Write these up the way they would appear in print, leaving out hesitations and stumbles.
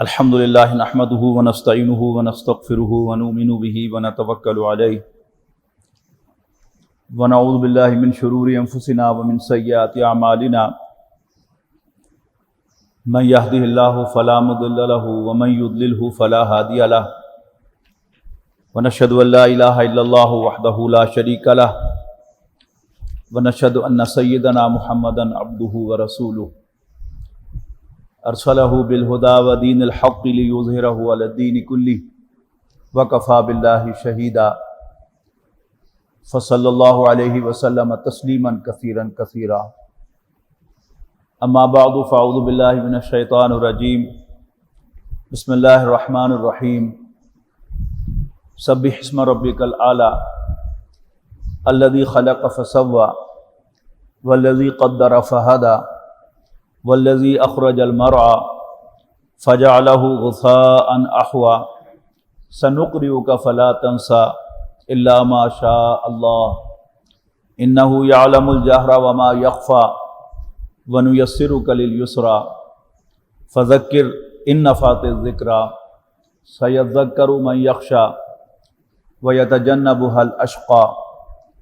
الحمد للہ نحمده ونستعینه ونستغفره ونؤمن به ونتوکل علیہ ونعوذ باللہ من شرور انفسنا ومن سیئات اعمالنا من يهده الله فلا مضل له ومن يضلله فلا هادي له ونشهد ان لا اله الا الله وحده لا شريك له ونشهد ان سيدنا محمدا عبده ورسوله ارسلہ بالہدی ودین الحق لیظہرہ علی الدین کلہ وکفی باللہ شہیدا فصلی اللہ علیہ وسلم تسلیما کثیرا کثیرا اما بعد فاعوذ باللہ من الشیطان الرجیم بسم اللہ الرحمن الرحیم سبح اسم ربک الاعلی الذی خلق فسوی والذی قدر فہدی والذی اخرج المرعى فجعله غثاء احوى سنقرئك فلا تنسى الا ما شاء الله انه يعلم الجهر وما يخفى ونيسرك لليسرى فذكر ان نفعت الذكرى سيذكر من يخشى ويتجنبها الاشقى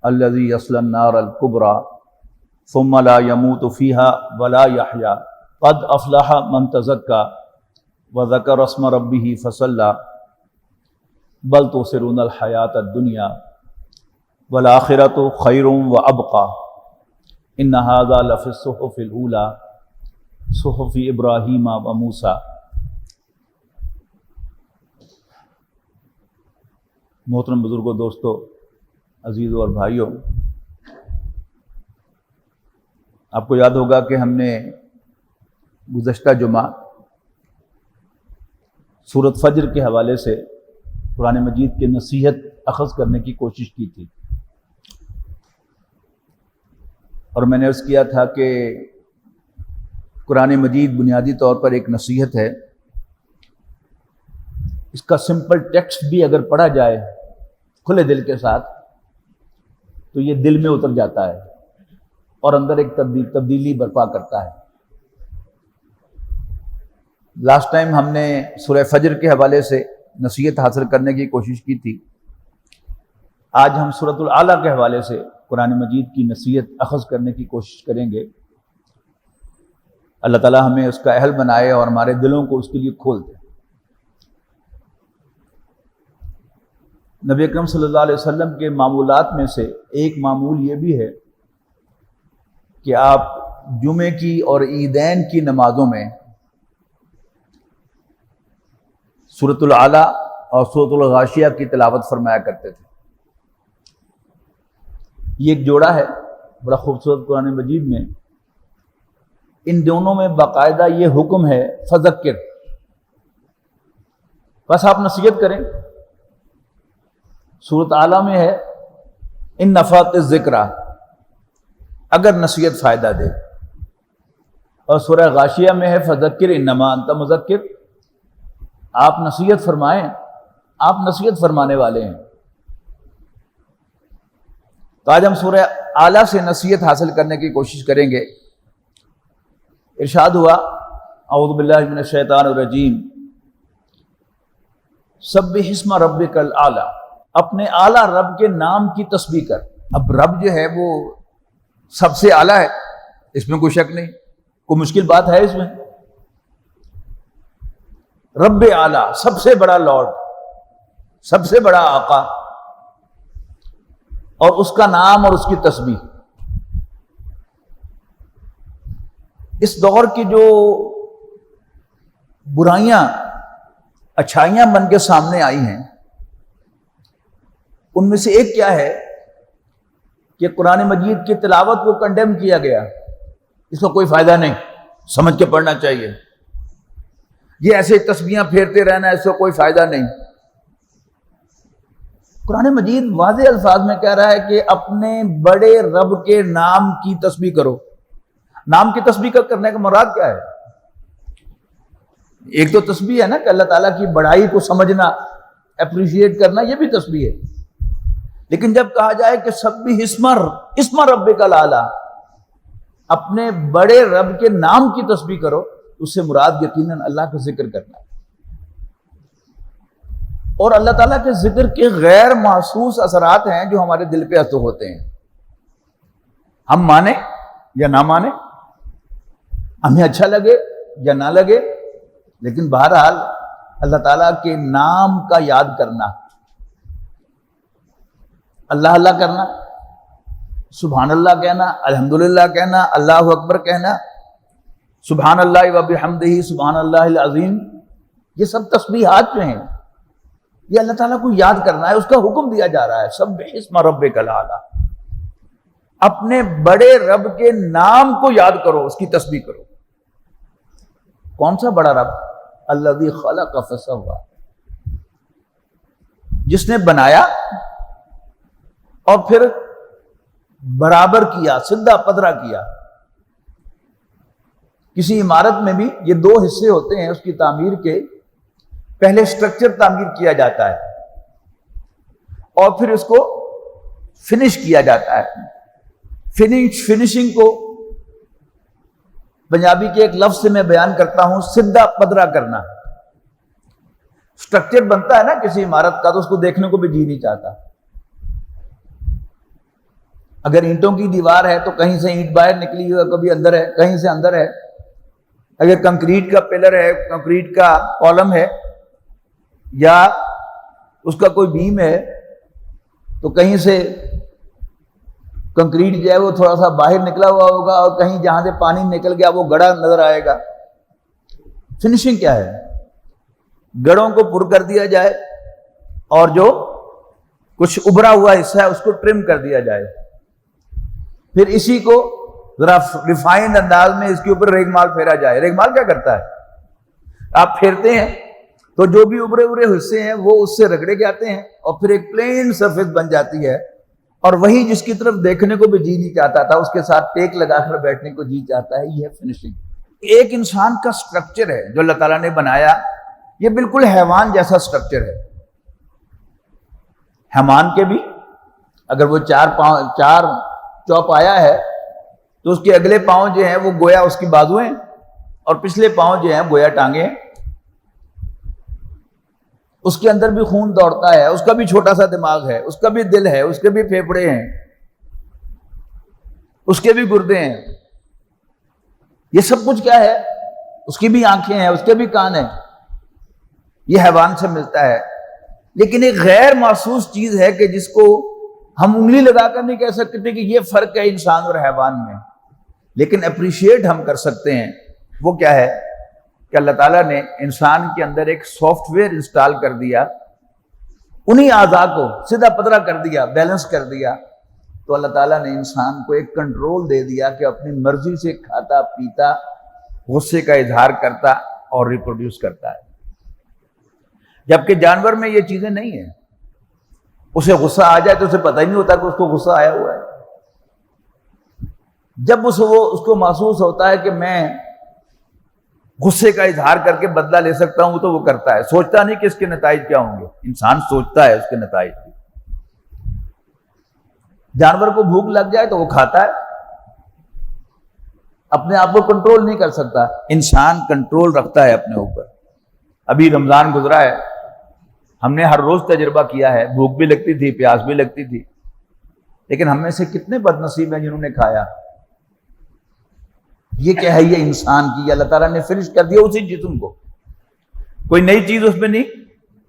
الذي يصلى النار الكبرى ثم لا يموت فيها ولا يحيا قد افلح من تزكى وذكر اسم ربه فصلى بل تؤثرون الحياة الدنيا والآخرة خير وأبقى إن هذا لفي الصحف الأولى صحف إبراهيم وموسى۔ محترم بزرگوں، دوستو، عزیزوں اور بھائیوں، آپ کو یاد ہوگا کہ ہم نے گزشتہ جمعہ سورۃ فجر کے حوالے سے قرآن مجید کی نصیحت اخذ کرنے کی کوشش کی تھی، اور میں نے عرض کیا تھا کہ قرآن مجید بنیادی طور پر ایک نصیحت ہے۔ اس کا سمپل ٹیکسٹ بھی اگر پڑھا جائے کھلے دل کے ساتھ تو یہ دل میں اتر جاتا ہے اور اندر ایک تبدیلی برپا کرتا ہے۔ لاسٹ ٹائم ہم نے سورہ فجر کے حوالے سے نصیحت حاصل کرنے کی کوشش کی تھی، آج ہم سورۃ الاعلیٰ کے حوالے سے قرآن مجید کی نصیحت اخذ کرنے کی کوشش کریں گے۔ اللہ تعالیٰ ہمیں اس کا اہل بنائے اور ہمارے دلوں کو اس کے لیے کھول دے۔ نبی اکرم صلی اللہ علیہ وسلم کے معمولات میں سے ایک معمول یہ بھی ہے کہ آپ جمعے کی اور عیدین کی نمازوں میں سورۃ الاعلیٰ اور سورۃ الغاشیہ کی تلاوت فرمایا کرتے تھے۔ یہ ایک جوڑا ہے بڑا خوبصورت قرآن مجید میں، ان دونوں میں باقاعدہ یہ حکم ہے فذکر، بس آپ نصیحت کریں۔ سورۃ اعلیٰ میں ہے ان نفعت الذکریٰ، اگر نصیحت فائدہ دے، اور سورہ غاشیہ میں ہے فذکر انما انت مذکر، آپ نصیحت فرمائیں، آپ نصیحت فرمانے والے ہیں۔ تو آج ہم سورہ اعلیٰ سے نصیحت حاصل کرنے کی کوشش کریں گے۔ ارشاد ہوا اعوذ باللہ من الشیطان الرجیم سبح اسم ربک الاعلیٰ، اپنے اعلیٰ رب کے نام کی تسبیح کر۔ اب رب جو ہے وہ سب سے اعلیٰ ہے، اس میں کوئی شک نہیں، کوئی مشکل بات ہے اس میں؟ رب اعلیٰ، سب سے بڑا لارڈ، سب سے بڑا آقا، اور اس کا نام اور اس کی تسبیح۔ اس دور کی جو برائیاں اچھائیاں بن کے سامنے آئی ہیں، ان میں سے ایک کیا ہے کہ قرآن مجید کی تلاوت کو کنڈیم کیا گیا، اس کا کوئی فائدہ نہیں، سمجھ کے پڑھنا چاہیے، یہ ایسے تسبیحاں پھیرتے رہنا اس کا کوئی فائدہ نہیں۔ قرآن مجید واضح الفاظ میں کہہ رہا ہے کہ اپنے بڑے رب کے نام کی تسبیح کرو۔ نام کی تسبیح کرنے کا مراد کیا ہے؟ ایک تو تسبیح ہے نا کہ اللہ تعالیٰ کی بڑائی کو سمجھنا، اپریشیٹ کرنا، یہ بھی تسبیح ہے، لیکن جب کہا جائے کہ سبح اسم ربک الاعلیٰ، اپنے بڑے رب کے نام کی تسبیح کرو، اس سے مراد یقیناً اللہ کا ذکر کرنا ہے۔ اور اللہ تعالیٰ کے ذکر کے غیر محسوس اثرات ہیں جو ہمارے دل پہ اثر ہوتے ہیں، ہم مانیں یا نہ مانیں، ہمیں اچھا لگے یا نہ لگے، لیکن بہرحال اللہ تعالیٰ کے نام کا یاد کرنا، اللہ اللہ کرنا، سبحان اللہ کہنا، الحمدللہ کہنا، اللہ اکبر کہنا، سبحان اللہ و بحمدہ سبحان اللہ العظیم، یہ سب تسبیحات جو ہیں یہ اللہ تعالیٰ کو یاد کرنا ہے، اس کا حکم دیا جا رہا ہے، سبح اسم ربک الاعلی، اپنے بڑے رب کے نام کو یاد کرو، اس کی تسبیح کرو۔ کون سا بڑا رب؟ الذی خلق فسوی، جس نے بنایا اور پھر برابر کیا، سدھا پدرا کیا۔ کسی عمارت میں بھی یہ دو حصے ہوتے ہیں اس کی تعمیر کے، پہلے سٹرکچر تعمیر کیا جاتا ہے اور پھر اس کو فنش کیا جاتا ہے۔ فنشنگ کو پنجابی کے ایک لفظ سے میں بیان کرتا ہوں، سدھا پدرا کرنا۔ سٹرکچر بنتا ہے نا کسی عمارت کا تو اس کو دیکھنے کو بھی جی نہیں چاہتا۔ اگر اینٹوں کی دیوار ہے تو کہیں سے اینٹ باہر نکلی ہوئی ہے، کبھی اندر ہے، کہیں سے اندر ہے۔ اگر کنکریٹ کا پلر ہے، کنکریٹ کا کالم ہے یا اس کا کوئی بیم ہے تو کہیں سے کنکریٹ جو ہے وہ تھوڑا سا باہر نکلا ہوا ہوگا اور کہیں جہاں سے پانی نکل گیا وہ گڑھا نظر آئے گا۔ فنشنگ کیا ہے؟ گڑھوں کو پر کر دیا جائے اور جو کچھ ابھرا ہوا حصہ ہے اس کو ٹرم کر دیا جائے، پھر اسی کو ذرا ریفائنڈ انداز میں اس کے اوپر ریگمال پھیرا جائے۔ ریگمال کیا کرتا ہے؟ آپ پھیرتے ہیں تو جو بھی ابھرے حصے ہیں وہ اس سے رگڑے کے آتے ہیں اور پھر ایک پلین سرفیس بن جاتی ہے، اور وہی جس کی طرف دیکھنے کو بھی جی نہیں چاہتا تھا اس کے ساتھ ٹیک لگا کر بیٹھنے کو جی چاہتا ہے۔ یہ فنشنگ ایک انسان کا سٹرکچر ہے جو اللہ تعالیٰ نے بنایا، یہ بالکل حیوان جیسا سٹرکچر ہے۔ حیوان کے بھی اگر وہ چار چوپایا ہے تو اس کے اگلے پاؤں جو ہیں وہ گویا اس کی بازویں اور پچھلے پاؤں جو ہیں گویا ٹانگیں۔ اس کے اندر بھی خون دوڑتا ہے، اس کا بھی چھوٹا سا دماغ ہے، اس کا بھی دل ہے، اس کے بھی پھیپھڑے ہیں، اس کے بھی گردے ہیں، یہ سب کچھ کیا ہے؟ اس کی بھی آنکھیں ہیں، اس کے بھی کان ہیں۔ یہ حیوان سے ملتا ہے، لیکن ایک غیر محسوس چیز ہے کہ جس کو ہم انگلی لگا کر نہیں کہہ سکتے کہ یہ فرق ہے انسان اور حیوان میں، لیکن اپریشیٹ ہم کر سکتے ہیں۔ وہ کیا ہے کہ اللہ تعالیٰ نے انسان کے اندر ایک سافٹ ویئر انسٹال کر دیا، انہی اعضاء کو سیدھا پدرا کر دیا، بیلنس کر دیا، تو اللہ تعالیٰ نے انسان کو ایک کنٹرول دے دیا کہ اپنی مرضی سے کھاتا پیتا، غصے کا اظہار کرتا اور ریپروڈیوس کرتا ہے۔ جبکہ جانور میں یہ چیزیں نہیں ہیں، اسے غصہ آ جائے تو اسے پتہ ہی نہیں ہوتا کہ اس کو غصہ آیا ہوا ہے۔ جب اس کو محسوس ہوتا ہے کہ میں غصے کا اظہار کر کے بدلہ لے سکتا ہوں تو وہ کرتا ہے، سوچتا نہیں کہ اس کے نتائج کیا ہوں گے۔ انسان سوچتا ہے اس کے نتائج کی۔ جانور کو بھوک لگ جائے تو وہ کھاتا ہے، اپنے آپ کو کنٹرول نہیں کر سکتا۔ انسان کنٹرول رکھتا ہے اپنے اوپر۔ ابھی رمضان گزرا ہے، ہم نے ہر روز تجربہ کیا ہے، بھوک بھی لگتی تھی، پیاس بھی لگتی تھی، لیکن ہم میں سے کتنے بد نصیب ہیں جنہوں نے کھایا۔ یہ کیا ہے؟ یہ انسان کی اللہ تعالیٰ نے فنش کر دیا اسی جسم کو، کوئی نئی چیز اس میں نہیں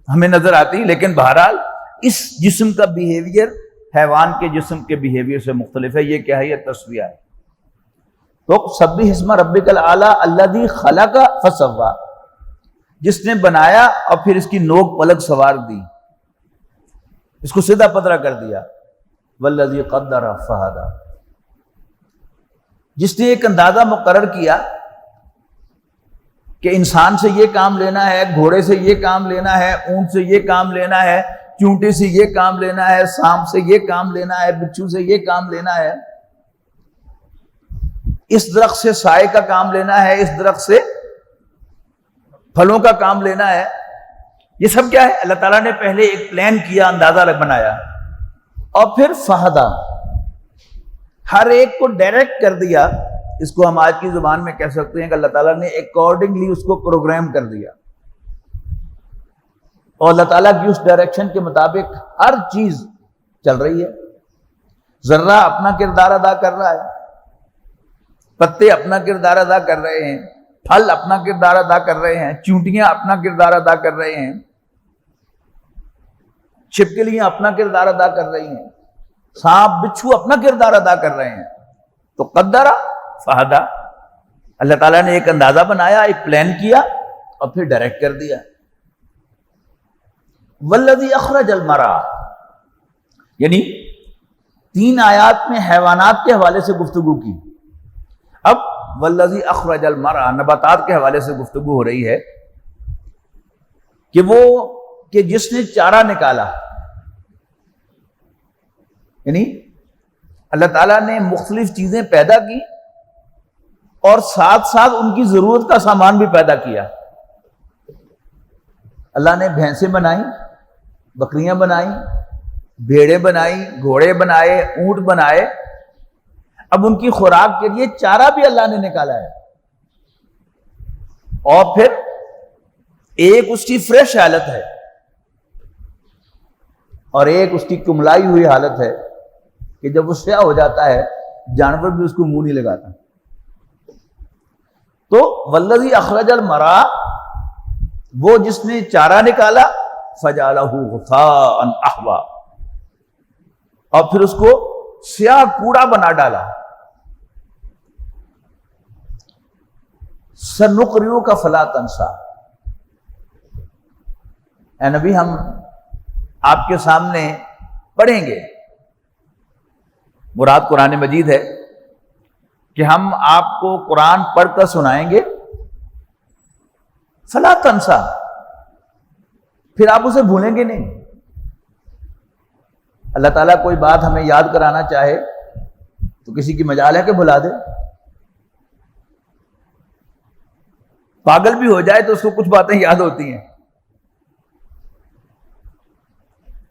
ہمیں نظر آتی، لیکن بہرحال اس جسم کا بیہیویئر حیوان کے جسم کے بیہیویئر سے مختلف ہے۔ یہ کیا ہے؟ یہ تسویہ ہے۔ تو سبح اسم ربک الاعلی الذی خلق فسوی، جس نے بنایا اور پھر اس کی نوک پلک سوار دی، اس کو سیدھا پدرا کر دیا۔ والذی قدر فہدی، جس نے ایک اندازہ مقرر کیا کہ انسان سے یہ کام لینا ہے، گھوڑے سے یہ کام لینا ہے، اونٹ سے یہ کام لینا ہے، چونٹی سے یہ کام لینا ہے، سانپ سے یہ کام لینا ہے، بچھو سے یہ کام لینا ہے، اس درخت سے سائے کا کام لینا ہے، اس درخت سے پھلوں کا کام لینا ہے۔ یہ سب کیا ہے؟ اللہ تعالیٰ نے پہلے ایک پلان کیا، اندازہ بنایا، اور پھر فہدا، ہر ایک کو ڈائریکٹ کر دیا اس کو ہم آج کی زبان میں کہہ سکتے ہیں کہ اللہ تعالیٰ نے اکارڈنگلی اس کو پروگرام کر دیا، اور اللہ تعالیٰ کی اس ڈائریکشن کے مطابق ہر چیز چل رہی ہے۔ ذرہ اپنا کردار ادا کر رہا ہے، پتے اپنا کردار ادا کر رہے ہیں، پھل اپنا کردار ادا کر رہے ہیں، چونٹیاں اپنا کردار ادا کر رہے ہیں، چھپکلیاں اپنا کردار ادا کر رہی ہیں، سانپ بچھو اپنا کردار ادا کر رہے ہیں۔ تو قدرہ فہدی، اللہ تعالیٰ نے ایک اندازہ بنایا، ایک پلان کیا اور پھر ڈائریکٹ کر دیا۔ والذی اخرج المرعی، یعنی 3 آیات میں حیوانات کے حوالے سے گفتگو کی، اب والذی اخرج المرعی نباتات کے حوالے سے گفتگو ہو رہی ہے کہ جس نے چارہ نکالا، یعنی اللہ تعالیٰ نے مختلف چیزیں پیدا کی اور ساتھ ساتھ ان کی ضرورت کا سامان بھی پیدا کیا۔ اللہ نے بھینسیں بنائیں، بکریاں بنائیں، بھیڑیں بنائیں، گھوڑے بنائے، اونٹ بنائے، اب ان کی خوراک کے لیے چارہ بھی اللہ نے نکالا ہے، اور پھر ایک اس کی فریش حالت ہے اور ایک اس کی کملائی ہوئی حالت ہے کہ جب وہ سیاہ ہو جاتا ہے جانور بھی اس کو منہ نہیں لگاتا۔ تو والذی اخرج المرعی، وہ جس نے چارہ نکالا، فجعلہ غثاء احوا، اور پھر اس کو سیاہ کوڑا بنا ڈالا۔ سنقرئک فلا تنسیٰ، اے نبی ہم آپ کے سامنے پڑھیں گے، مراد قرآن مجید ہے کہ ہم آپ کو قرآن پڑھ کر سنائیں گے، فلا تنسیٰ، پھر آپ اسے بھولیں گے نہیں۔ اللہ تعالیٰ کوئی بات ہمیں یاد کرانا چاہے تو کسی کی مجال ہے کہ بھلا دے؟ پاگل بھی ہو جائے تو اس کو کچھ باتیں یاد ہوتی ہیں۔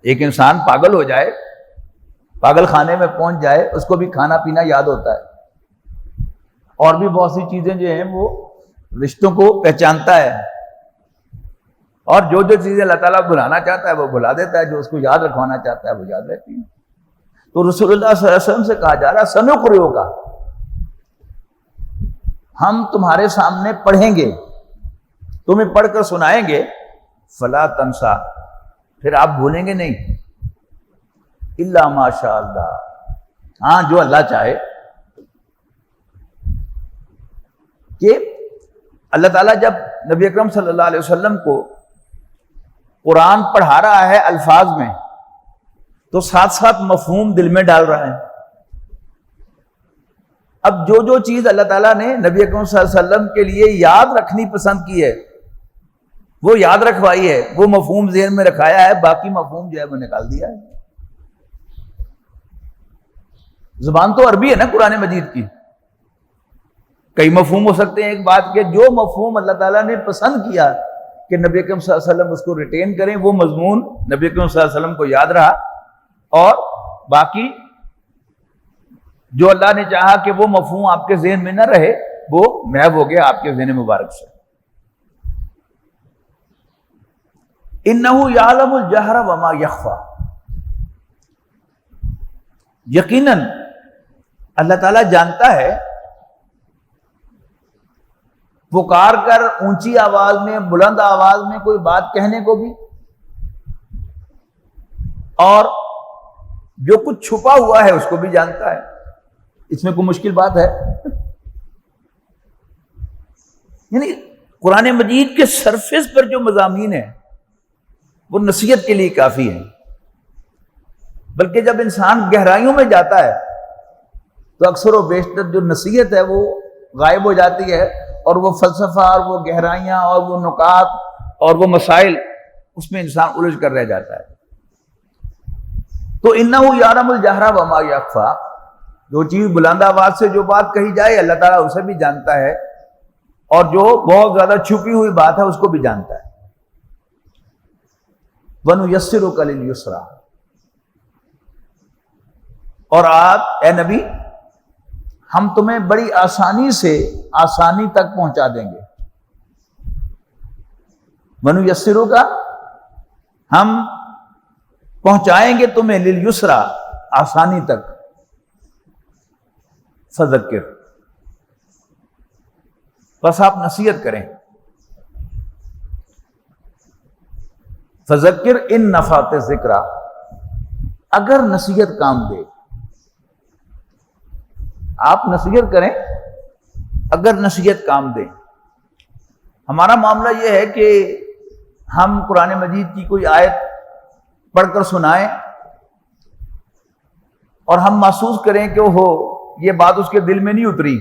ایک انسان پاگل ہو جائے، پاگل خانے میں پہنچ جائے، اس کو بھی کھانا پینا یاد ہوتا ہے، اور بھی بہت سی چیزیں جو ہیں وہ رشتوں کو پہچانتا ہے، اور جو چیزیں اللہ تعالیٰ بھلانا چاہتا ہے وہ بھلا دیتا ہے، جو اس کو یاد رکھوانا چاہتا ہے وہ یاد رہتی ہیں۔ تو رسول اللہ صلی اللہ علیہ وسلم سے کہا جا رہا سنقرئک، ہم تمہارے سامنے پڑھیں گے، تمہیں پڑھ کر سنائیں گے، فلا تنسیٰ، پھر آپ بھولیں گے نہیں، الا ما شاء اللہ، ہاں جو اللہ چاہے۔ کہ اللہ تعالیٰ جب نبی اکرم صلی اللہ علیہ وسلم کو قرآن پڑھا رہا ہے الفاظ میں، تو ساتھ ساتھ مفہوم دل میں ڈال رہا ہے۔ اب جو چیز اللہ تعالیٰ نے نبی اکرم صلی اللہ علیہ وسلم کے لیے یاد رکھنی پسند کی ہے وہ یاد رکھوائی ہے، وہ مفہوم ذہن میں رکھایا ہے، باقی مفہوم جو ہے وہ نکال دیا ہے۔ زبان تو عربی ہے نا قرآن مجید کی، کئی مفہوم ہو سکتے ہیں ایک بات کے، جو مفہوم اللہ تعالیٰ نے پسند کیا کہ نبی اکرم صلی اللہ علیہ وسلم اس کو ریٹین کریں، وہ مضمون نبی اکرم صلی اللہ علیہ وسلم کو یاد رہا، اور باقی جو اللہ نے چاہا کہ وہ مفہوم آپ کے ذہن میں نہ رہے وہ محو ہو گیا آپ کے ذہن مبارک سے۔ انہ یعلم الجہر وما یخفی، یقیناً اللہ تعالیٰ جانتا ہے پکار کر اونچی آواز میں، بلند آواز میں کوئی بات کہنے کو بھی، اور جو کچھ چھپا ہوا ہے اس کو بھی جانتا ہے۔ اس میں کوئی مشکل بات ہے؟ یعنی قرآن مجید کے سرفیس پر جو مضامین ہیں وہ نصیحت کے لیے کافی ہیں، بلکہ جب انسان گہرائیوں میں جاتا ہے تو اکثر و بیشتر جو نصیحت ہے وہ غائب ہو جاتی ہے، اور وہ فلسفہ اور وہ گہرائیاں اور وہ نکات اور وہ مسائل، اس میں انسان الجھ کر رہ جاتا ہے۔ تو انہ یعلم الجہر وما یخفی، جو چیز بلند آواز سے جو بات کہی جائے اللہ تعالیٰ اسے بھی جانتا ہے، اور جو بہت زیادہ چھپی ہوئی بات ہے اس کو بھی جانتا ہے۔ وَنُيَسِّرُكَ لِلْيُسْرَىٰ، اور آپ اے نبی ہم تمہیں بڑی آسانی سے آسانی تک پہنچا دیں گے. ونیسرک کا ہم پہنچائیں گے تمہیں للیسرا آسانی تک. فذکر بس آپ نصیحت کریں. فذکر ان نفعت ذکرہ اگر نصیحت کام دے. آپ نصیحت کریں اگر نصیحت کام دے. ہمارا معاملہ یہ ہے کہ ہم قرآن مجید کی کوئی آیت پڑھ کر سنائیں اور ہم محسوس کریں کہ وہ یہ بات اس کے دل میں نہیں اتری،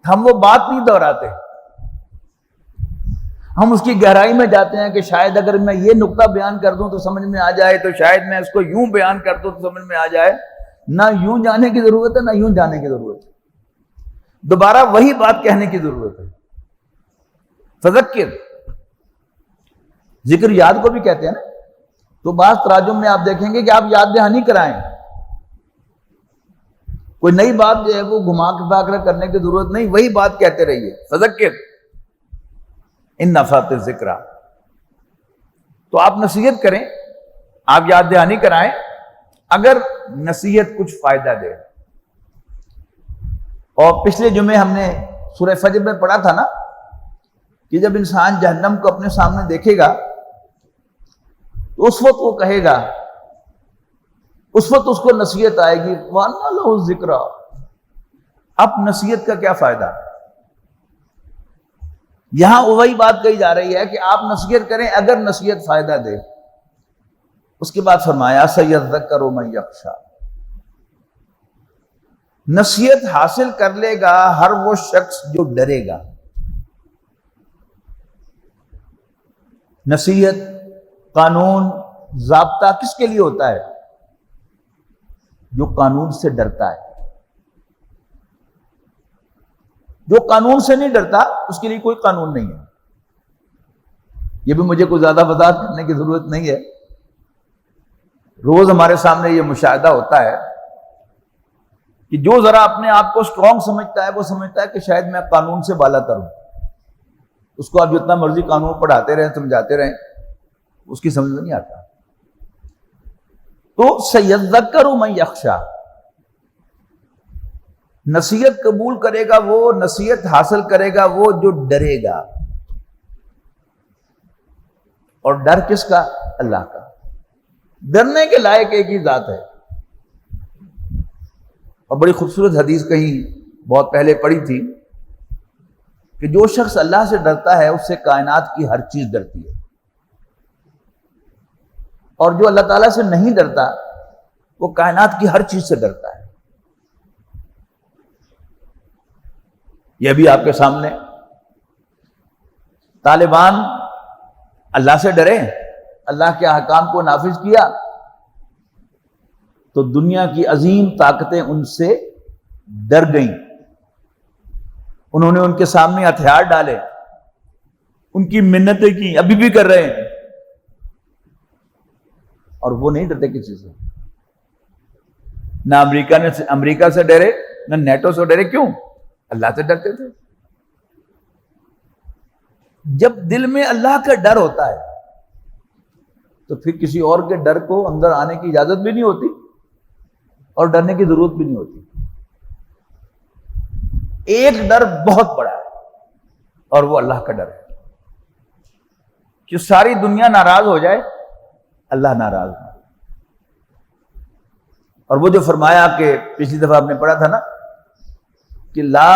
ہم وہ بات نہیں دہراتے. ہم اس کی گہرائی میں جاتے ہیں کہ شاید اگر میں یہ نقطہ بیان کر دوں تو سمجھ میں آ جائے، تو شاید میں اس کو یوں بیان کر دوں تو سمجھ میں آ جائے. نہ یوں جانے کی ضرورت ہے نہ یوں جانے کی ضرورت ہے، دوبارہ وہی بات کہنے کی ضرورت ہے. فذکر ذکر یاد کو بھی کہتے ہیں نا، تو بعض تراجم میں آپ دیکھیں گے کہ آپ یاد دہانی کرائیں. کوئی نئی بات جو ہے وہ گھما کے کرنے کی ضرورت نہیں، وہی بات کہتے رہیے. فذکر ان نفعت ذکرہ، تو آپ نصیحت کریں، آپ یاد دہانی کرائیں اگر نصیحت کچھ فائدہ دے. اور پچھلے جمعے ہم نے سورہ فجر میں پڑھا تھا نا کہ جب انسان جہنم کو اپنے سامنے دیکھے گا تو اس وقت وہ کہے گا، اس وقت اس کو نصیحت آئے گی وَأَنَّ لَهُ الذِّكْرَىٰ. اب نصیحت کا کیا فائدہ؟ یہاں وہی بات کہی جا رہی ہے کہ آپ نصیحت کریں اگر نصیحت فائدہ دے. اس کے بعد فرمایا سَيَذَّكَّرُ مَن يَخْشَىٰ. نصیحت حاصل کر لے گا ہر وہ شخص جو ڈرے گا. نصیحت، قانون، ضابطہ کس کے لیے ہوتا ہے؟ جو قانون سے ڈرتا ہے. جو قانون سے نہیں ڈرتا اس کے لیے کوئی قانون نہیں ہے. یہ بھی مجھے کوئی زیادہ وضاحت کرنے کی ضرورت نہیں ہے. روز ہمارے سامنے یہ مشاہدہ ہوتا ہے کہ جو ذرا اپنے آپ کو اسٹرانگ سمجھتا ہے وہ سمجھتا ہے کہ شاید میں قانون سے بالا تر ہوں. اس کو آپ جتنا مرضی قانون پڑھاتے رہیں، سمجھاتے رہیں، اس کی سمجھ میں نہیں آتا. تو سیذکر من یخشیٰ، نصیحت قبول کرے گا وہ، نصیحت حاصل کرے گا وہ جو ڈرے گا. اور ڈر کس کا؟ اللہ کا. ڈرنے کے لائق ایک ہی ذات ہے. اور بڑی خوبصورت حدیث کہیں بہت پہلے پڑھی تھی کہ جو شخص اللہ سے ڈرتا ہے اس سے کائنات کی ہر چیز ڈرتی ہے، اور جو اللہ تعالیٰ سے نہیں ڈرتا وہ کائنات کی ہر چیز سے ڈرتا ہے. یہ بھی آپ کے سامنے طالبان اللہ سے ڈرے، اللہ کے احکام کو نافذ کیا تو دنیا کی عظیم طاقتیں ان سے ڈر گئیں. انہوں نے ان کے سامنے ہتھیار ڈالے، ان کی منتیں کی، ابھی بھی کر رہے ہیں، اور وہ نہیں ڈرتے کسی سے. نہ امریکہ سے ڈرے، نہ نیٹو سے ڈرے. کیوں؟ اللہ سے ڈرتے تھے. جب دل میں اللہ کا ڈر ہوتا ہے تو پھر کسی اور کے ڈر کو اندر آنے کی اجازت بھی نہیں ہوتی اور ڈرنے کی ضرورت بھی نہیں ہوتی. ایک ڈر بہت بڑا ہے اور وہ اللہ کا ڈر ہے کہ ساری دنیا ناراض ہو جائے، اللہ ناراض نہ. اور وہ جو فرمایا کہ پچھلی دفعہ آپ نے پڑھا تھا نا کہ لا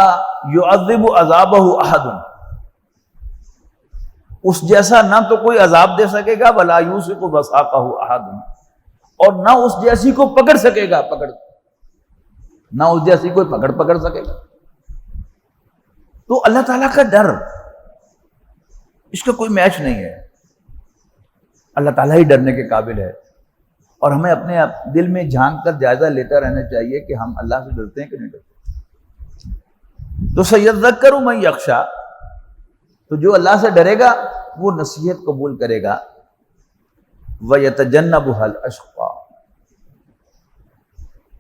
يعذب عذابہ احد، اس جیسا نہ تو کوئی عذاب دے سکے گا، ولا یوثق وثاقہ احد، اور نہ اس جیسی کو پکڑ سکے گا، نہ اس جیسی کوئی پکڑ سکے گا. تو اللہ تعالیٰ کا ڈر، اس کا کوئی میچ نہیں ہے. اللہ تعالیٰ ہی ڈرنے کے قابل ہے. اور ہمیں اپنے دل میں جھانک کر جائزہ لیتا رہنا چاہیے کہ ہم اللہ سے ڈرتے ہیں کہ نہیں ڈرتے. تو سیذکر من یخشیٰ، تو جو اللہ سے ڈرے گا وہ نصیحت قبول کرے گا. وَيَتَجَنَّبُهَا الْأَشْقَى،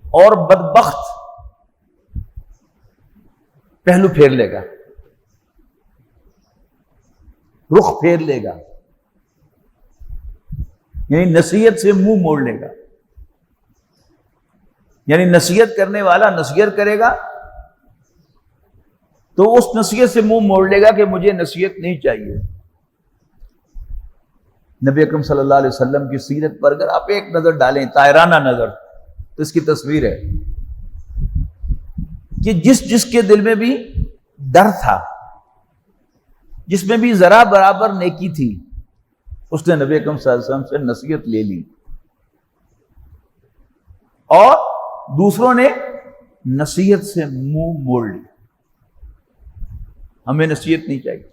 اور بدبخت پہلو پھیر لے گا، رخ پھیر لے گا، یعنی نصیحت سے منہ موڑ لے گا. یعنی نصیحت کرنے والا نصیحت کرے گا تو اس نصیحت سے منہ موڑ لے گا کہ مجھے نصیحت نہیں چاہیے. نبی اکرم صلی اللہ علیہ وسلم کی سیرت پر اگر آپ ایک نظر ڈالیں، طاہرانہ نظر، تو اس کی تصویر ہے کہ جس کے دل میں بھی ڈر تھا، جس میں بھی ذرا برابر نیکی تھی، اس نے نبی اکرم صلی اللہ علیہ وسلم سے نصیحت لے لی، اور دوسروں نے نصیحت سے منہ موڑ لی. ہمیں نصیحت نہیں چاہیے،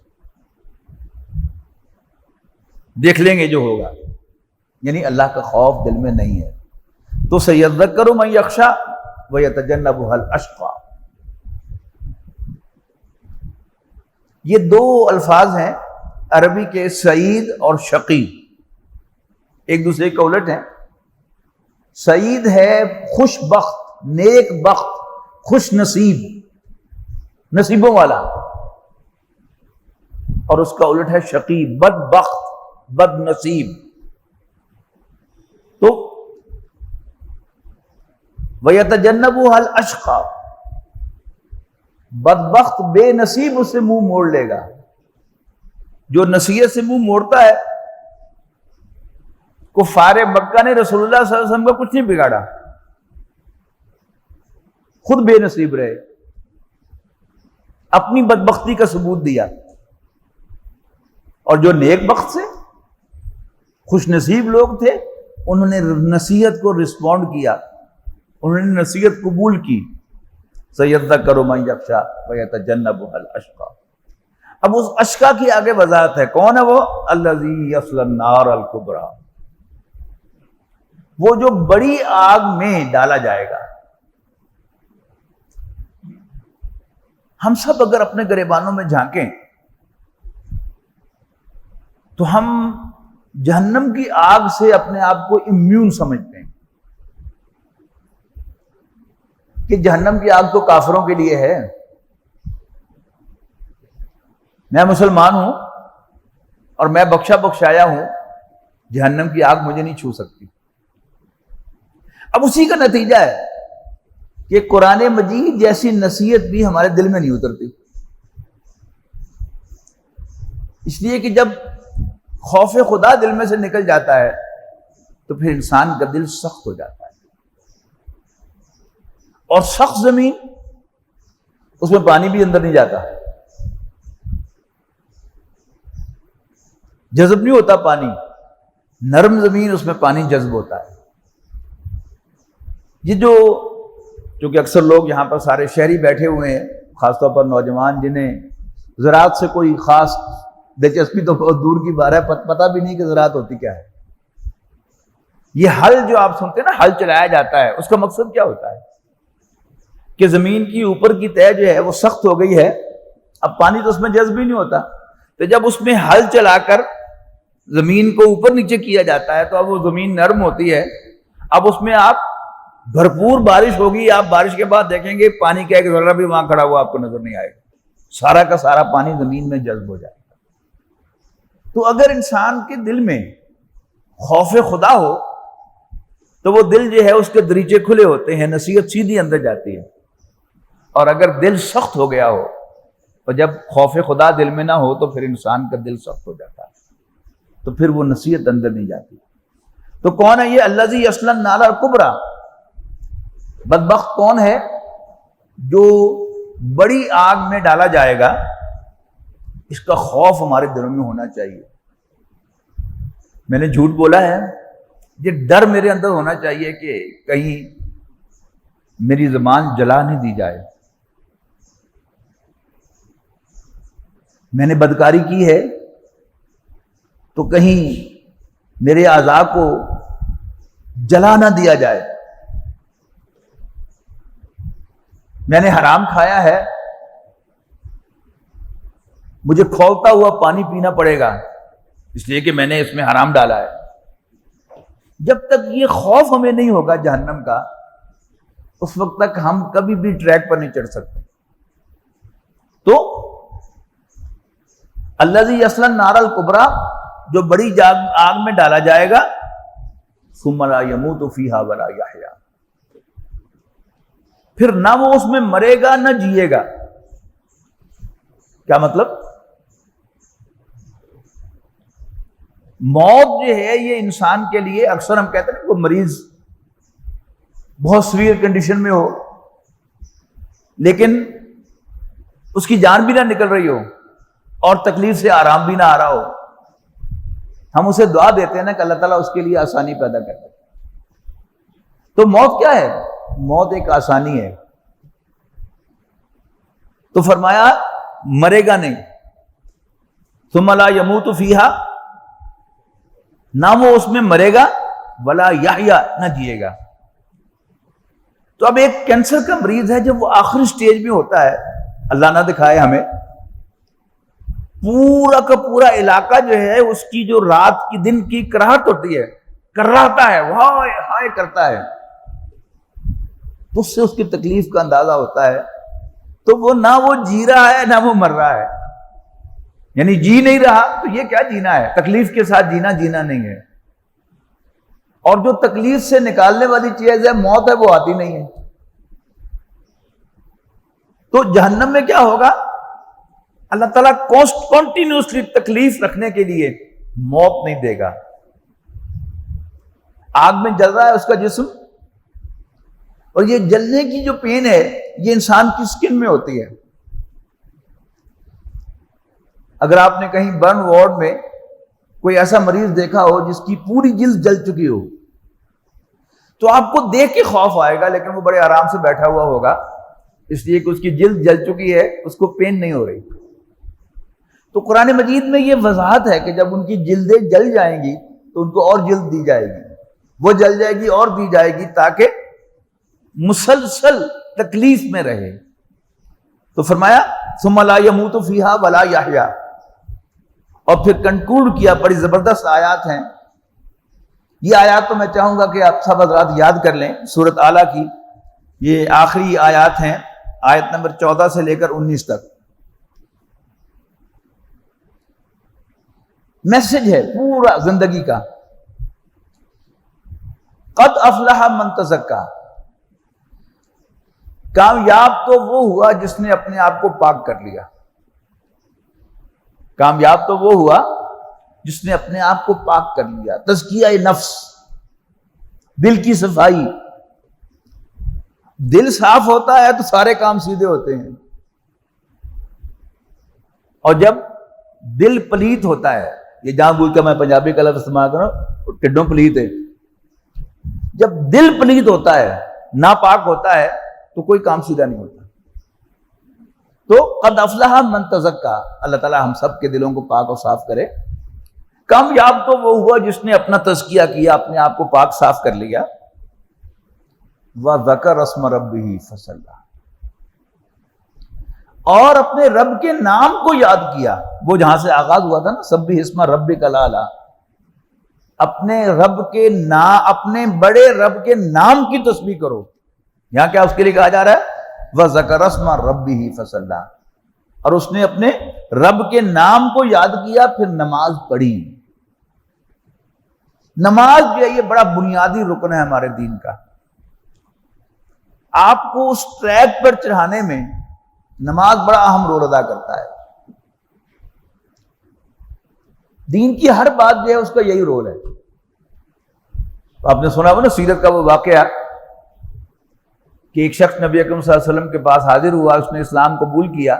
دیکھ لیں گے جو ہوگا. یعنی اللہ کا خوف دل میں نہیں ہے. تو سَيَذَّكَّرُ مَن يَخْشَىٰ وَيَتَجَنَّبُهَا الْأَشْقَىٰ. یہ دو الفاظ ہیں عربی کے، سعید اور شقی، ایک دوسرے کے الٹ ہیں. سعید ہے خوش بخت، نیک بخت، خوش نصیب، نصیبوں والا، اور اس کا الٹ ہے شقی، بد بخت، بد نصیب. تو وَيَتَجَنَّبُهَا الْأَشْقَىٰ، بدبخت بے نصیب اس سے منہ موڑ لے گا. جو نصیحت سے منہ موڑتا ہے، کفار مکہ نے رسول اللہ صلی اللہ علیہ وسلم کا کچھ نہیں بگاڑا، خود بے نصیب رہے، اپنی بدبختی کا ثبوت دیا. اور جو نیک بخت سے خوش نصیب لوگ تھے، انہوں نے نصیحت کو رسپونڈ کیا، انہوں نے نصیحت قبول کی. سَيَذَّكَّرُ مَن يَخْشَىٰ وَيَتَجَنَّبُهَا الْأَشْقَىٰ. اب اس اشقا کی آگے وضاحت ہے. کون ہے وہ؟ الَّذِي يَصْلَى النَّارَ الْكُبْرَىٰ، وہ جو بڑی آگ میں ڈالا جائے گا. ہم سب اگر اپنے گریبانوں میں جھانکیں تو ہم جہنم کی آگ سے اپنے آپ کو امیون سمجھتے ہیں کہ جہنم کی آگ تو کافروں کے لیے ہے، میں مسلمان ہوں اور میں بخشا بخشایا ہوں، جہنم کی آگ مجھے نہیں چھو سکتی. اب اسی کا نتیجہ ہے کہ قرآن مجید جیسی نصیحت بھی ہمارے دل میں نہیں اترتی. اس لیے کہ جب خوف خدا دل میں سے نکل جاتا ہے تو پھر انسان کا دل سخت ہو جاتا ہے، اور سخت زمین، اس میں پانی بھی اندر نہیں جاتا، جذب نہیں ہوتا پانی. نرم زمین، اس میں پانی جذب ہوتا ہے. یہ جو چونکہ اکثر لوگ یہاں پر سارے شہری بیٹھے ہوئے ہیں، خاص طور پر نوجوان جنہیں زراعت سے کوئی خاص دلچسپی تو بہت دور کی بات ہے، پتہ بھی نہیں کہ زراعت ہوتی کیا ہے. یہ ہل جو آپ سنتے ہیں نا، ہل چلایا جاتا ہے، اس کا مقصد کیا ہوتا ہے کہ زمین کی اوپر کی تہہ جو ہے وہ سخت ہو گئی ہے، اب پانی تو اس میں جذب ہی نہیں ہوتا، تو جب اس میں ہل چلا کر زمین کو اوپر نیچے کیا جاتا ہے تو اب وہ زمین نرم ہوتی ہے. اب اس میں آپ بھرپور بارش ہوگی، آپ بارش کے بعد دیکھیں گے پانی کا ایک ذرہ بھی وہاں کھڑا ہوا آپ کو نظر نہیں آئے گا، سارا کا سارا پانی زمین میں جذب ہو جائے گا. تو اگر انسان کے دل میں خوف خدا ہو تو وہ دل جو ہے اس کے دریچے کھلے ہوتے ہیں، نصیحت سیدھی اندر جاتی ہے. اور اگر دل سخت ہو گیا ہو، اور جب خوف خدا دل میں نہ ہو تو پھر انسان کا دل سخت ہو جاتا ہے، تو پھر وہ نصیحت اندر نہیں جاتی. تو کون ہے یہ الذی یصلی النار الکبریٰ؟ بدبخت کون ہے؟ جو بڑی آگ میں ڈالا جائے گا. اس کا خوف ہمارے دلوں میں ہونا چاہیے. میں نے جھوٹ بولا ہے، یہ ڈر میرے اندر ہونا چاہیے کہ کہیں میری زبان جلا نہیں دی جائے. میں نے بدکاری کی ہے تو کہیں میرے اعضاء کو جلا نہ دیا جائے. میں نے حرام کھایا ہے، مجھے کھولتا ہوا پانی پینا پڑے گا اس لیے کہ میں نے اس میں حرام ڈالا ہے. جب تک یہ خوف ہمیں نہیں ہوگا جہنم کا، اس وقت تک ہم کبھی بھی ٹریک پر نہیں چڑھ سکتے. تو الذی یصلی النار الکبریٰ، جو بڑی آگ میں ڈالا جائے گا، ثم لا یموت فیہا ولا یحیا، پھر نہ وہ اس میں مرے گا نہ جیے گا۔ کیا مطلب؟ موت جو ہے یہ انسان کے لیے، اکثر ہم کہتے ہیں کوئی مریض بہت سیویئر کنڈیشن میں ہو لیکن اس کی جان بھی نہ نکل رہی ہو اور تکلیف سے آرام بھی نہ آ رہا ہو، ہم اسے دعا دیتے ہیں نا کہ اللہ تعالیٰ اس کے لیے آسانی پیدا کر دے۔ تو موت کیا ہے؟ موت ایک آسانی ہے۔ تو فرمایا مرے گا نہیں، ثم لا یموت فیہا، نہ وہ اس میں مرے گا، ولا یحیا، نہ جیے گا۔ تو اب ایک کینسر کا مریض ہے جب وہ آخری سٹیج میں ہوتا ہے، اللہ نہ دکھائے ہمیں، پورا کا پورا علاقہ جو ہے اس کی جو رات کی دن کی کراہٹ ہوتی ہے، کراہتا ہے، ہائے ہائے کرتا ہے، تو اس سے اس کی تکلیف کا اندازہ ہوتا ہے۔ تو وہ نہ وہ جی رہا ہے نہ وہ مر رہا ہے، یعنی جی نہیں رہا تو یہ کیا جینا ہے؟ تکلیف کے ساتھ جینا جینا نہیں ہے۔ اور جو تکلیف سے نکالنے والی چیز ہے موت ہے، وہ آتی نہیں ہے۔ تو جہنم میں کیا ہوگا؟ اللہ تعالیٰ کنٹینیوسلی تکلیف رکھنے کے لیے موت نہیں دے گا۔ آگ میں جل رہا ہے اس کا جسم، اور یہ جلنے کی جو پین ہے یہ انسان کی سکن میں ہوتی ہے۔ اگر آپ نے کہیں برن وارڈ میں کوئی ایسا مریض دیکھا ہو جس کی پوری جلد جل چکی ہو تو آپ کو دیکھ کے خوف آئے گا، لیکن وہ بڑے آرام سے بیٹھا ہوا ہوگا، اس لیے کہ اس کی جلد جل چکی ہے، اس کو پین نہیں ہو رہی۔ تو قرآن مجید میں یہ وضاحت ہے کہ جب ان کی جلدیں جل جائیں گی تو ان کو اور جلد دی جائے گی، وہ جل جائے گی اور دی جائے گی، تاکہ مسلسل تکلیف میں رہے۔ تو فرمایا ثم لا یموت فیہا ولا یحیا، اور پھر کنکلوڈ کیا، بڑی زبردست آیات ہیں یہ آیات، تو میں چاہوں گا کہ آپ سب حضرات یاد کر لیں۔ سورۃ اعلیٰ کی یہ آخری آیات ہیں، آیت نمبر 14 سے لے کر 19 تک۔ میسج ہے پورا زندگی کا، قد افلح من تزکا، کامیاب تو وہ ہوا جس نے اپنے آپ کو پاک کر لیا، کامیاب تو وہ ہوا جس نے اپنے آپ کو پاک کر لیا۔ تزکیہ نفس، دل کی صفائی، دل صاف ہوتا ہے تو سارے کام سیدھے ہوتے ہیں، اور جب دل پلیت ہوتا ہے، یہ جہاں بول کے میں پنجابی کا لفظ استعمال کروں، ٹڈوں پلیت ہے، جب دل پلیت ہوتا ہے، ناپاک ہوتا ہے، تو کوئی کام سیدھا نہیں ہوتا۔ تو قد افلح من تزکا، اللہ تعالیٰ ہم سب کے دلوں کو پاک اور صاف کرے۔ کامیاب تو وہ ہوا جس نے اپنا تزکیہ کیا، اپنے آپ کو پاک صاف کر لیا۔ وَذَكَرَ اسْمَ رَبِّهِ فَصَلَّى، اور اپنے رب کے نام کو یاد کیا، وہ جہاں سے آغاز ہوا تھا نا، سبح اسم ربک الاعلی، اپنے رب کے نام، اپنے بڑے رب کے نام کی تسبیح کرو۔ یہاں کیا اس کے لیے کہا جا رہا ہے؟ وَذَكَرَ اسْمَ رَبِّهِ فَصَلَّى، اور اس نے اپنے رب کے نام کو یاد کیا، پھر نماز پڑھی۔ نماز جو ہے یہ بڑا بنیادی رکن ہے ہمارے دین کا، آپ کو اس ٹریک پر چڑھانے میں نماز بڑا اہم رول ادا کرتا ہے۔ دین کی ہر بات جو ہے اس کا یہی رول ہے۔ آپ نے سنا ہو نا سیرت کا وہ واقعہ کہ ایک شخص نبی اکرم صلی اللہ علیہ وسلم کے پاس حاضر ہوا، اس نے اسلام قبول کیا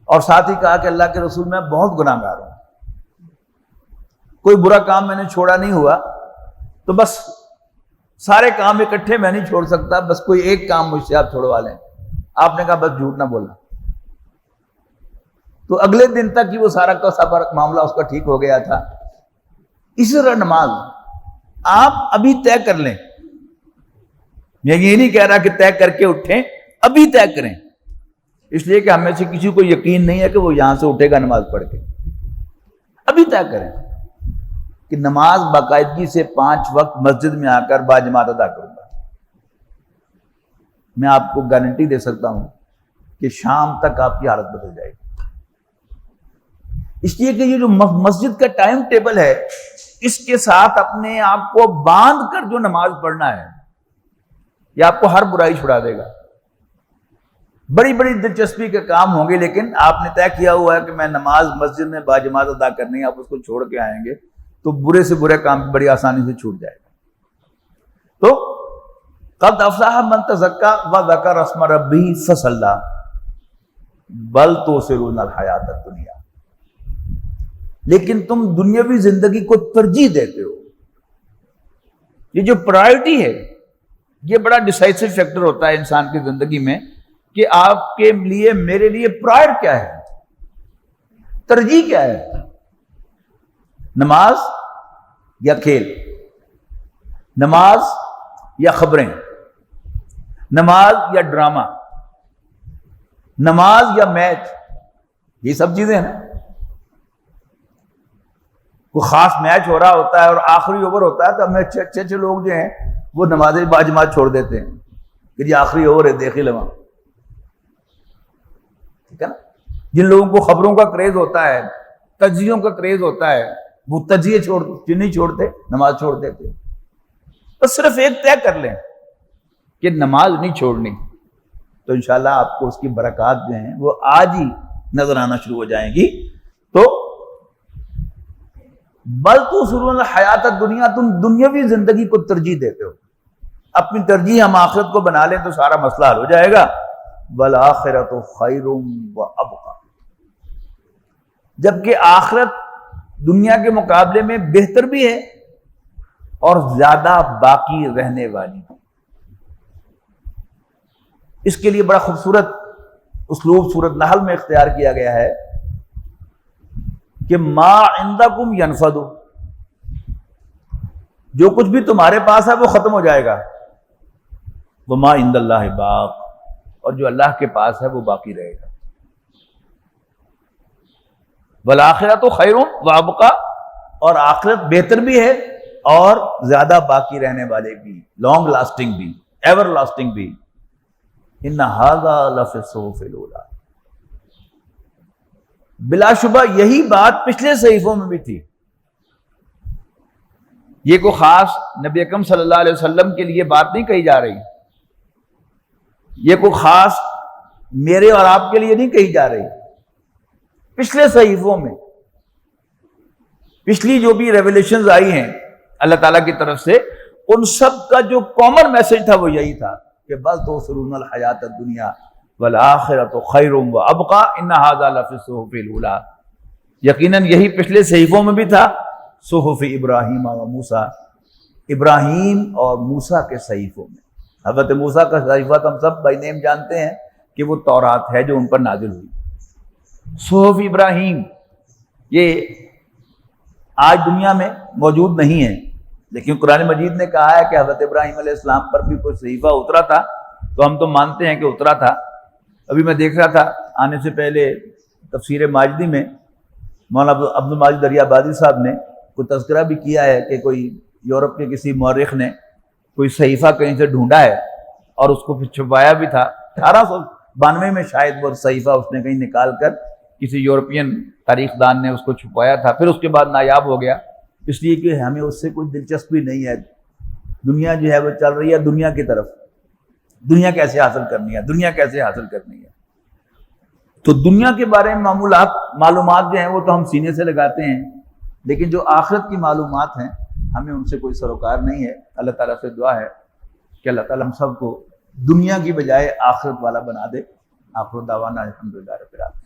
اور ساتھ ہی کہا کہ اللہ کے رسول میں بہت گناہ گار ہوں، کوئی برا کام میں نے چھوڑا نہیں ہوا، تو بس سارے کام اکٹھے میں نہیں چھوڑ سکتا، بس کوئی ایک کام مجھ سے آپ چھوڑوا لیں۔ آپ نے کہا بس جھوٹ نہ بولنا۔ تو اگلے دن تک ہی وہ سارا کا سارا معاملہ اس کا ٹھیک ہو گیا تھا۔ اسی طرح نماز آپ ابھی طے کر لیں، میں یہ نہیں کہہ رہا کہ طے کر کے اٹھیں، ابھی طے کریں، اس لیے کہ ہمیں سے کسی کو یقین نہیں ہے کہ وہ یہاں سے اٹھے گا نماز پڑھ کے۔ ابھی طے کریں کہ نماز باقاعدگی سے 5 وقت مسجد میں آ کر باجماعت ادا کروں گا۔ میں آپ کو گارنٹی دے سکتا ہوں کہ شام تک آپ کی حالت بدل جائے گی. اس لیے کہ یہ جو مسجد کا ٹائم ٹیبل ہے، اس کے ساتھ اپنے آپ کو باندھ کر جو نماز پڑھنا ہے، یہ آپ کو ہر برائی چھڑا دے گا. بڑی بڑی دلچسپی کے کام ہوں گے، لیکن آپ نے طے کیا ہوا ہے کہ میں نماز مسجد میں باجماعت ادا کرنی ہے، آپ اس کو چھوڑ کے آئیں گے تو برے سے برے کام بڑی آسانی سے چھوٹ جائے گا. تو قد افلح من تزکا وذکر اسم ربہ فصلی بل تؤثرون الحیاۃ الدنیا. لیکن تم دنیاوی زندگی کو ترجیح دیتے ہو. یہ جو پرائرٹی ہے، یہ بڑا ڈیسائسو فیکٹر ہوتا ہے انسان کی زندگی میں کہ آپ کے لیے، میرے لیے پرائر کیا ہے، ترجیح کیا ہے. نماز یا کھیل، نماز یا خبریں، نماز یا ڈرامہ، نماز یا میچ، یہ سب چیزیں ہیں نا. کوئی خاص میچ ہو رہا ہوتا ہے اور آخری اوور ہوتا ہے تو ہمیں اچھے لوگ جو ہیں وہ نماز باجماعت چھوڑ دیتے ہیں کہ جی آخری اوور ہے، دیکھ ہی لواں. ٹھیک ہے نا. جن لوگوں کو خبروں کا کریز ہوتا ہے، تجزیوں کا کریز ہوتا ہے، وہ تجزیے نہیں چھوڑتے، نماز چھوڑ دیتے. تو صرف ایک طے کر لیں کہ نماز نہیں چھوڑنی، تو انشاءاللہ آپ کو اس کی برکات جو ہیں وہ آج ہی نظر آنا شروع ہو جائیں گی. تو بل تؤثرون الحیات الدنیا، تم دنیاوی زندگی کو ترجیح دیتے ہو. اپنی ترجیح ہم آخرت کو بنا لیں تو سارا مسئلہ حل ہو جائے گا. والآخرۃ خیر وابقیٰ، جبکہ آخرت دنیا کے مقابلے میں بہتر بھی ہے اور زیادہ باقی رہنے والی. اس کے لیے بڑا خوبصورت اسلوب سورۃ نحل میں اختیار کیا گیا ہے کہ ما عندکم ینفد، جو کچھ بھی تمہارے پاس ہے وہ ختم ہو جائے گا. وما عند اللہ باق، اور جو اللہ کے پاس ہے وہ باقی رہے گا. والآخرۃ خیر وابقیٰ، اور آخرت بہتر بھی ہے اور زیادہ باقی رہنے والے بھی، لانگ لاسٹنگ بھی، ایور لاسٹنگ بھی. ان ھذا لفی الصحف الاولی، بلا شبہ یہی بات پچھلے صحیفوں میں بھی تھی. یہ کوئی خاص نبی اکرم صلی اللہ علیہ وسلم کے لیے بات نہیں کہی جا رہی، یہ کوئی خاص میرے اور آپ کے لیے نہیں کہی جا رہی. پچھلے صحیفوں میں پچھلی جو بھی ریولیشنز آئی ہیں اللہ تعالیٰ کی طرف سے، ان سب کا جو کامن میسج تھا وہ یہی تھا کہ بل تؤثرون الحیات الدنیا والآخرۃ خیر وابقیٰ ان ھذا لفی الصحف الاولی. یقیناً یہی پچھلے صحیفوں میں بھی تھا، صحف ابراہیم و موسیٰ، ابراہیم اور موسیٰ کے صحیفوں میں. حضرت موسیٰ کا صحیفہ تو ہم سب بائی نیم جانتے ہیں کہ وہ تورات ہے جو ان پر نازل ہوئی. صحف ابراہیم یہ آج دنیا میں موجود نہیں ہے، لیکن قرآن مجید نے کہا ہے کہ حضرت ابراہیم علیہ السلام پر بھی کوئی صحیفہ اترا تھا، تو ہم تو مانتے ہیں کہ اترا تھا. ابھی میں دیکھ رہا تھا آنے سے پہلے تفسیر ماجدی میں مولانا عبد الماجد دریابادی صاحب نے کوئی تذکرہ بھی کیا ہے کہ کوئی یورپ کے کسی مورخ نے کوئی صحیفہ کہیں سے ڈھونڈا ہے اور اس کو پھر چھپایا بھی تھا. 1892 میں شاید وہ صحیفہ اس نے کہیں نکال کر کسی یورپین تاریخ دان نے اس کو چھپایا تھا، پھر اس کے بعد نایاب ہو گیا، اس لیے کہ ہمیں اس سے کوئی دلچسپی نہیں ہے. دنیا جو ہے وہ چل رہی ہے دنیا کی طرف، دنیا کیسے حاصل کرنی ہے، دنیا کیسے حاصل کرنی ہے. تو دنیا کے بارے میں معلومات جو ہیں وہ تو ہم سینے سے لگاتے ہیں، لیکن جو آخرت کی معلومات ہیں ہمیں ان سے کوئی سروکار نہیں ہے. اللہ تعالیٰ سے دعا ہے کہ اللہ تعالیٰ ہم سب کو دنیا کی بجائے آخرت والا بنا دے. آخر دعوانا الحمدللہ رب العالمین.